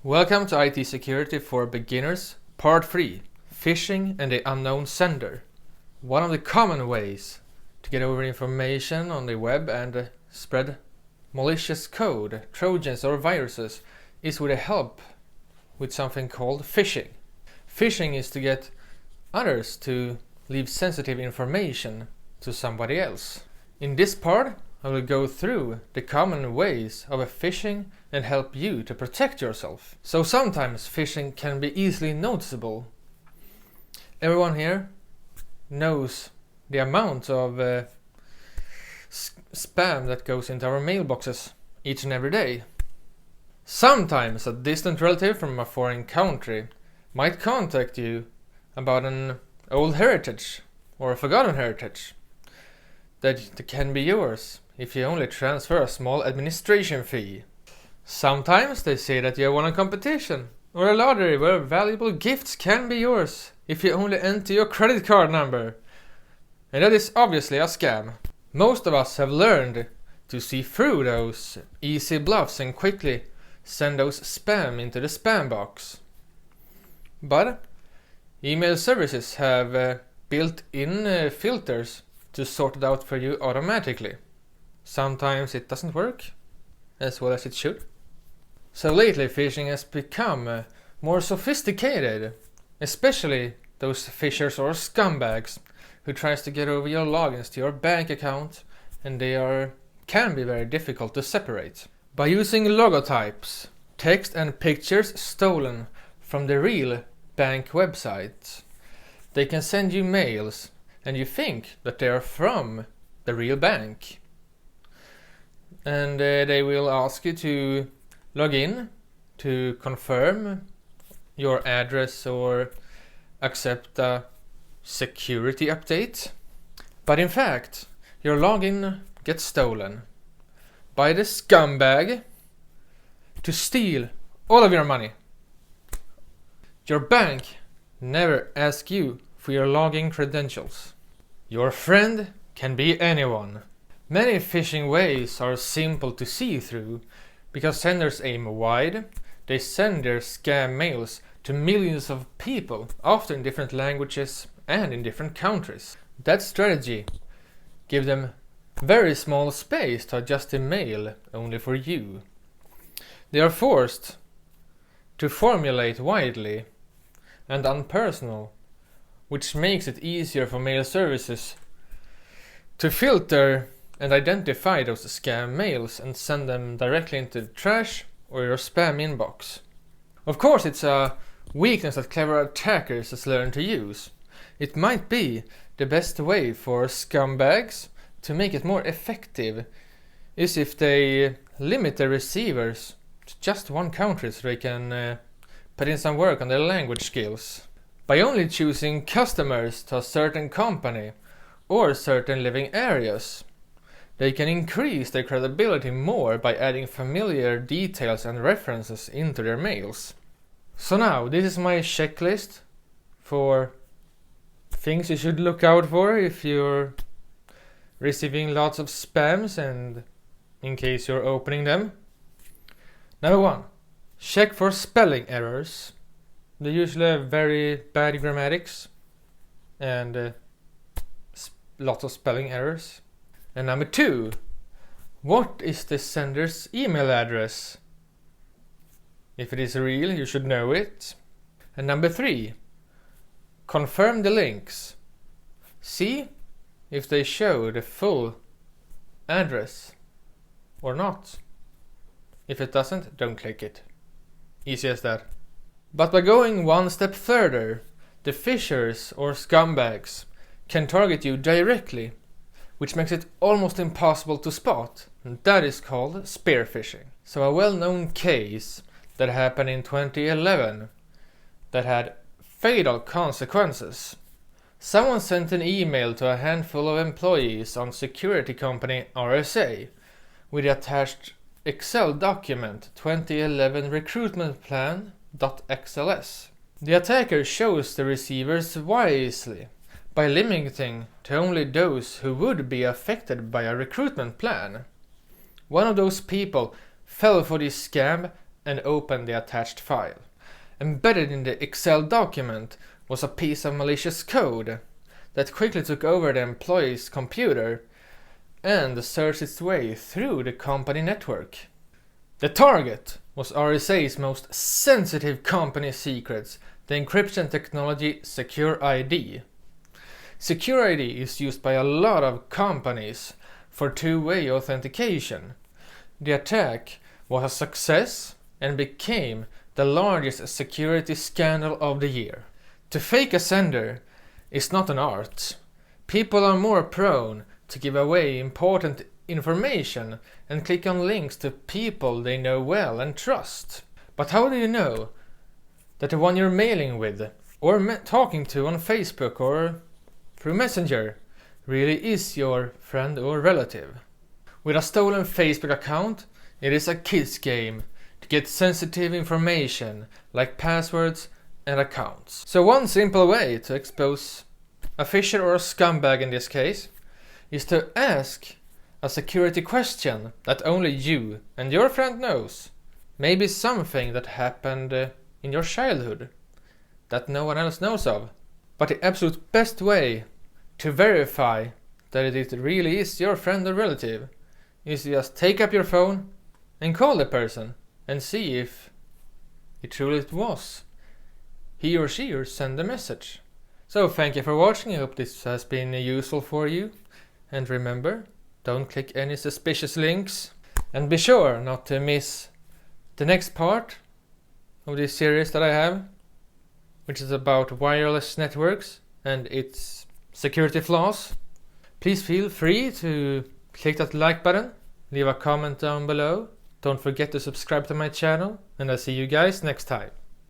Welcome to IT Security for Beginners, Part 3, Phishing and the Unknown Sender. One of the common ways to get over information on the web and spread malicious code, trojans or viruses is with the help with something called phishing. Phishing is to get others to leave sensitive information to somebody else. In this part, I will go through the common ways of phishing and help you to protect yourself. So sometimes phishing can be easily noticeable. Everyone here knows the amount of spam that goes into our mailboxes each and every day. Sometimes a distant relative from a foreign country might contact you about an old heritage or a forgotten heritage that can be yours if you only transfer a small administration fee. Sometimes they say that you won a competition or a lottery where valuable gifts can be yours if you only enter your credit card number. And that is obviously a scam. Most of us have learned to see through those easy bluffs and quickly send those spam into the spam box. But email services have built-in filters to sort it out for you automatically. Sometimes it doesn't work as well as it should. So lately phishing has become more sophisticated, especially those phishers or scumbags who tries to get over your logins to your bank account, and can be very difficult to separate. By using logotypes, text and pictures stolen from the real bank website, they can send you mails and you think that they are from the real bank. And they will ask you to log in to confirm your address or accept a security update. But in fact, your login gets stolen by the scumbag to steal all of your money. Your bank never asks you for your login credentials. Your friend can be anyone. Many phishing ways are simple to see through because senders aim wide. They send their scam mails to millions of people, often in different languages and in different countries. That strategy gives them very small space to adjust the mail only for you. They are forced to formulate widely and unpersonal, which makes it easier for mail services to filter and identify those scam mails and send them directly into the trash or your spam inbox. Of course, it's a weakness that clever attackers has learned to use. It might be the best way for scumbags to make it more effective is if they limit their receivers to just one country so they can put in some work on their language skills. By only choosing customers to a certain company or certain living areas, they can increase their credibility more by adding familiar details and references into their mails. So now, this is my checklist for things you should look out for if you're receiving lots of spams and in case you're opening them. Number 1. Check for spelling errors. They usually have very bad grammatics and lots of spelling errors. And number 2, what is the sender's email address? If it is real, you should know it. And number 3, confirm the links. See if they show the full address or not. If it doesn't, don't click it. Easy as that. But by going one step further, the phishers or scumbags can target you directly, which makes it almost impossible to spot, and that is called spear phishing. So a well-known case that happened in 2011 that had fatal consequences. Someone sent an email to a handful of employees on security company RSA with the attached Excel document 2011 recruitment plan.xls. The attacker chose the receivers wisely by limiting to only those who would be affected by a recruitment plan. One of those people fell for this scam and open the attached file. Embedded in the Excel document was a piece of malicious code that quickly took over the employee's computer and searched its way through the company network. The target was RSA's most sensitive company secrets, the encryption technology Secure ID. Secure ID is used by a lot of companies for two-way authentication. The attack was a success and became the largest security scandal of the year. To fake a sender is not an art. People are more prone to give away important information and click on links to people they know well and trust. But how do you know that the one you're mailing with or talking to on Facebook or through Messenger really is your friend or relative? With a stolen Facebook account, it is a kid's game to get sensitive information like passwords and accounts. So one simple way to expose a fisher or a scumbag in this case is to ask a security question that only you and your friend knows. Maybe something that happened in your childhood that no one else knows of. But the absolute best way to verify that it really is your friend or relative is to just take up your phone and call the person and see if it truly was he or she, or send a message. So thank you for watching. I hope this has been useful for you. And remember, don't click any suspicious links. And be sure not to miss the next part of this series that I have, which is about wireless networks and its security flaws. Please feel free to click that like button, leave a comment down below. Don't forget to subscribe to my channel, and I'll see you guys next time.